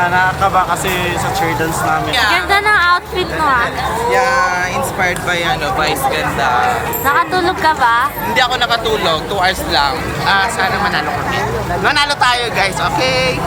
nakakaba kasi sa cheer dance namin. Ganda ng outfit mo ah. Yeah, inspired by Vice ganda. Nakatulog ka ba? Hindi ako nakatulog, 2 hours lang. Sana manalo kami. Manalo tayo guys, okay?